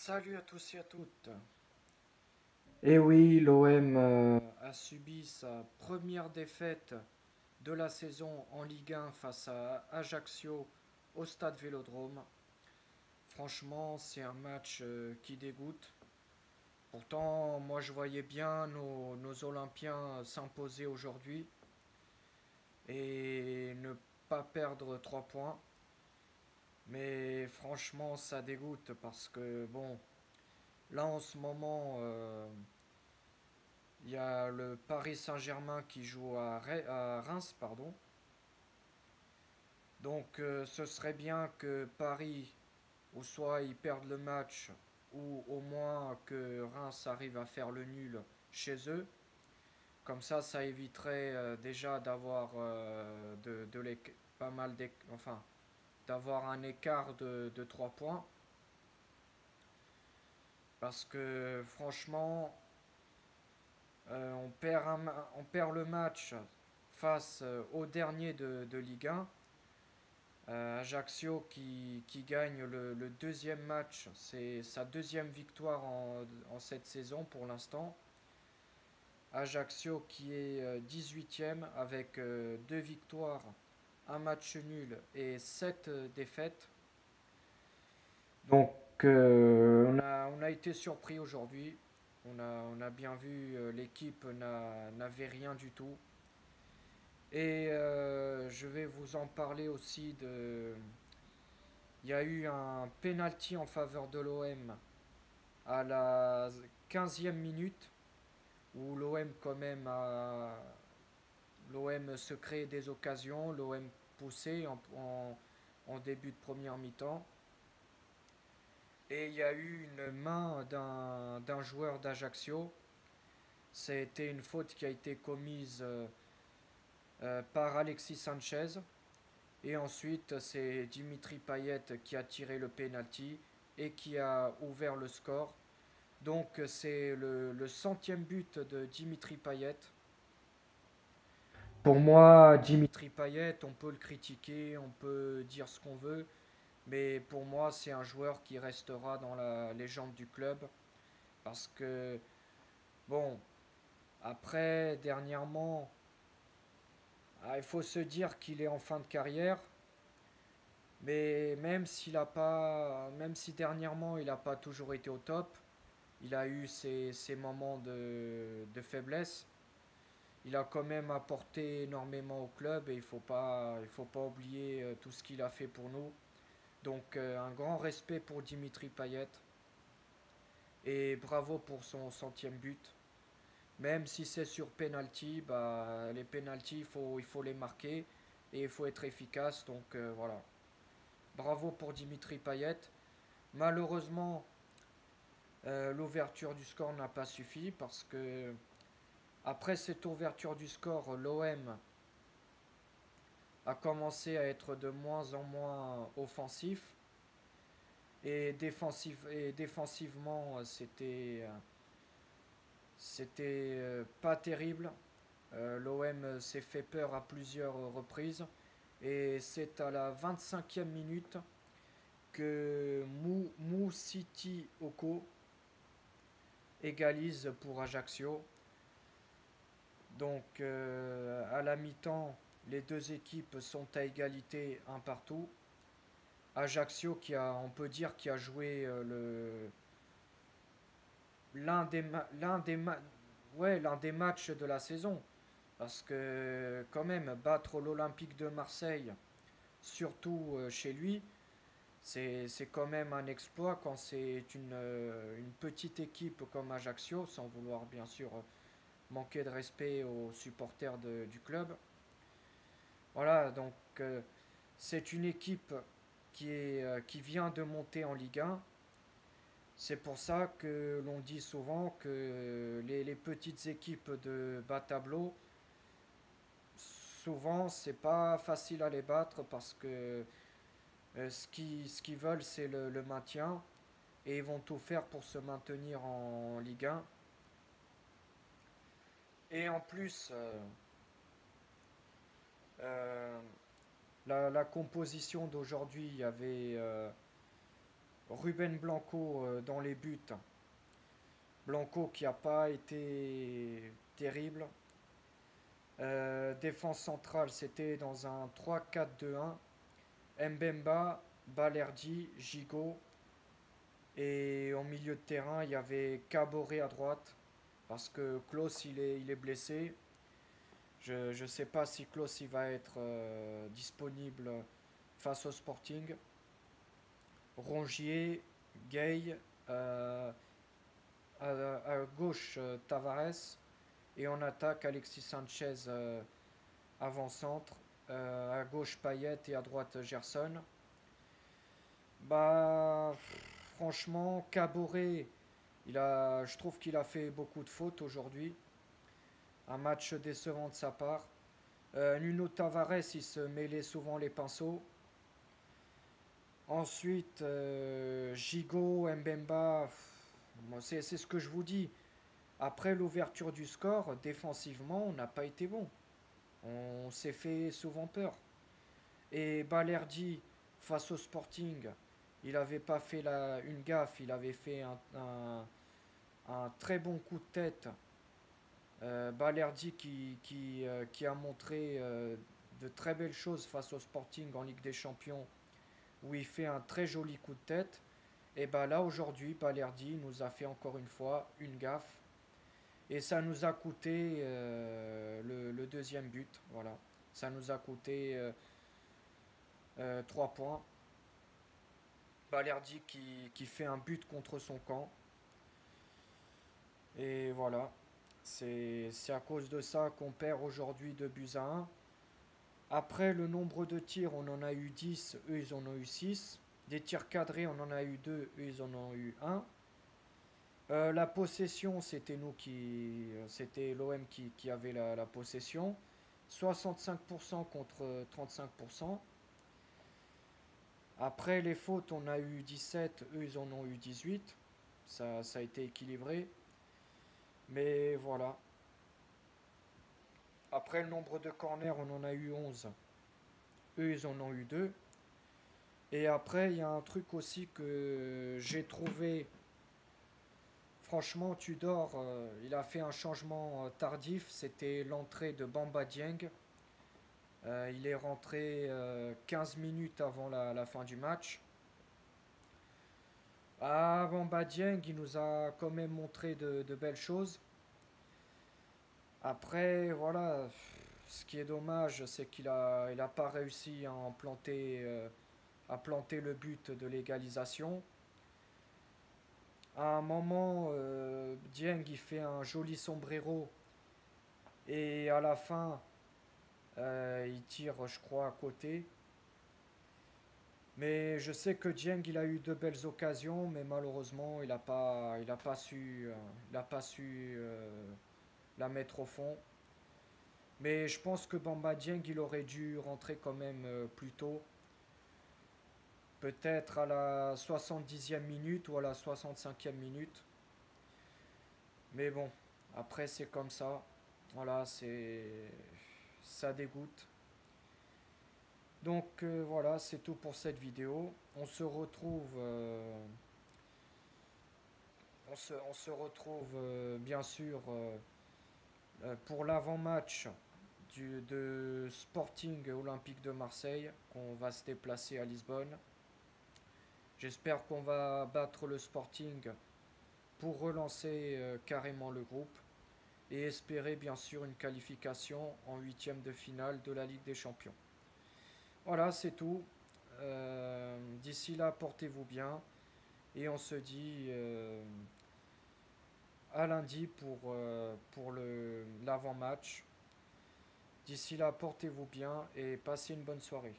Salut à tous et à toutes. Et oui, l'OM a subi sa première défaite de la saison en Ligue 1 face à Ajaccio au stade Vélodrome. Franchement, c'est un match qui dégoûte. Pourtant, moi je voyais bien nos Olympiens s'imposer aujourd'hui et ne pas perdre 3 points. Mais franchement, ça dégoûte parce que, bon, là en ce moment, il y a le Paris Saint-Germain qui joue à Reims, pardon. Donc ce serait bien que Paris, ou soit ils perdent le match, ou au moins que Reims arrive à faire le nul chez eux. Comme ça éviterait déjà d'avoir pas mal enfin, d'avoir un écart de 3 points. Parce que franchement, on perd le match face au dernier de Ligue 1. Ajaccio qui gagne le deuxième match, c'est sa deuxième victoire en cette saison pour l'instant. Ajaccio qui est 18e avec deux victoires, un match nul et 7 défaites. Donc on a été surpris aujourd'hui. On a bien vu, l'équipe n'avait rien du tout. Et je vais vous en parler aussi de. Il y a eu un penalty en faveur de l'OM à la 15e minute où l'OM quand même l'OM se crée des occasions, l'OM poussait en début de première mi-temps. Et il y a eu une main d'un joueur d'Ajaccio. C'était une faute qui a été commise par Alexis Sanchez. Et ensuite, c'est Dimitri Payet qui a tiré le penalty et qui a ouvert le score. Donc c'est le centième but de Dimitri Payet. Pour moi, Dimitri Payet, on peut le critiquer, on peut dire ce qu'on veut, mais pour moi, c'est un joueur qui restera dans la légende du club. Parce que, bon, après, dernièrement, il faut se dire qu'il est en fin de carrière. Mais même si dernièrement il n'a pas toujours été au top, il a eu ses moments de faiblesse. Il a quand même apporté énormément au club et il faut pas oublier tout ce qu'il a fait pour nous. Donc un grand respect pour Dimitri Payet et bravo pour son centième but. Même si c'est sur penalty, bah, les penalty il faut les marquer et il faut être efficace. Donc voilà. Bravo pour Dimitri Payet. Malheureusement, l'ouverture du score n'a pas suffi parce que après cette ouverture du score, l'OM a commencé à être de moins en moins offensif et défensivement c'était pas terrible. L'OM s'est fait peur à plusieurs reprises et c'est à la 25e minute que City Oko égalise pour Ajaccio. Donc à la mi-temps, les deux équipes sont à égalité un partout. Ajaccio on peut dire, qui a joué l'un des matchs de la saison. Parce que quand même, battre l'Olympique de Marseille, surtout chez lui, c'est quand même un exploit quand c'est une petite équipe comme Ajaccio, sans vouloir bien sûr manquer de respect aux supporters du club. Voilà, donc c'est une équipe qui vient de monter en Ligue 1. C'est pour ça que l'on dit souvent que les petites équipes de bas tableau, souvent c'est pas facile à les battre parce que ce qu'ils veulent c'est le maintien et ils vont tout faire pour se maintenir en Ligue 1. Et en plus, euh, la composition d'aujourd'hui, il y avait Ruben Blanco dans les buts. Blanco qui n'a pas été terrible. Défense centrale, c'était dans un 3-4-2-1. Mbemba, Balerdi, Gigot. Et en milieu de terrain, il y avait Caboret à droite. Parce que Klaus, il est blessé. Je ne sais pas si Klaus il va être disponible face au Sporting. Rongier, Gay, euh, à gauche Tavares et en attaque Alexis Sanchez avant-centre, à gauche Payet et à droite Gerson. Bah franchement Caboret, je trouve qu'il a fait beaucoup de fautes aujourd'hui. Un match décevant de sa part. Nuno Tavares, il se mêlait souvent les pinceaux. Ensuite, Gigot, Mbemba, c'est ce que je vous dis. Après l'ouverture du score, défensivement, on n'a pas été bon. On s'est fait souvent peur. Et Balerdi, face au Sporting, il n'avait pas fait une gaffe, il avait fait un très bon coup de tête. Balerdi qui a montré de très belles choses face au Sporting en Ligue des Champions, où il fait un très joli coup de tête. Et bah là aujourd'hui, Balerdi nous a fait encore une fois une gaffe. Et ça nous a coûté le deuxième but. Voilà. Ça nous a coûté 3 points. Balerdi qui fait un but contre son camp. Et voilà. C'est à cause de ça qu'on perd aujourd'hui 2 buts à 1. Après, le nombre de tirs, on en a eu 10, eux ils en ont eu 6. Des tirs cadrés, on en a eu 2, eux ils en ont eu un. La possession, c'était l'OM qui avait la possession. 65% contre 35%. Après les fautes, on a eu 17, eux ils en ont eu 18. Ça a été équilibré. Mais voilà. Après le nombre de corners, on en a eu 11. Eux ils en ont eu 2. Et après, il y a un truc aussi que j'ai trouvé. Franchement, Tudor, il a fait un changement tardif. C'était l'entrée de Bamba Dieng. Il est rentré 15 minutes avant la fin du match. Ah, Bamba Dieng, il nous a quand même montré de belles choses. Après, voilà, ce qui est dommage, c'est il a pas réussi à planter le but de l'égalisation. À un moment, Dieng il fait un joli sombrero et à la fin, il tire, je crois, à côté. Mais je sais que Dieng il a eu de belles occasions, mais malheureusement il a pas su la mettre au fond. Mais je pense que Bamba Dieng il aurait dû rentrer quand même plus tôt, peut-être à la 70e minute ou à la 65e minute. Mais bon, après c'est comme ça. Voilà, ça dégoûte. Donc voilà, c'est tout pour cette vidéo. On se retrouve bien sûr pour l'avant-match de Sporting Olympique de Marseille, qu'on va se déplacer à Lisbonne. J'espère qu'on va battre le Sporting pour relancer carrément le groupe et espérer bien sûr une qualification en huitième de finale de la Ligue des Champions. Voilà, c'est tout. D'ici là, portez-vous bien et on se dit à lundi pour l'avant-match. D'ici là, portez-vous bien et passez une bonne soirée.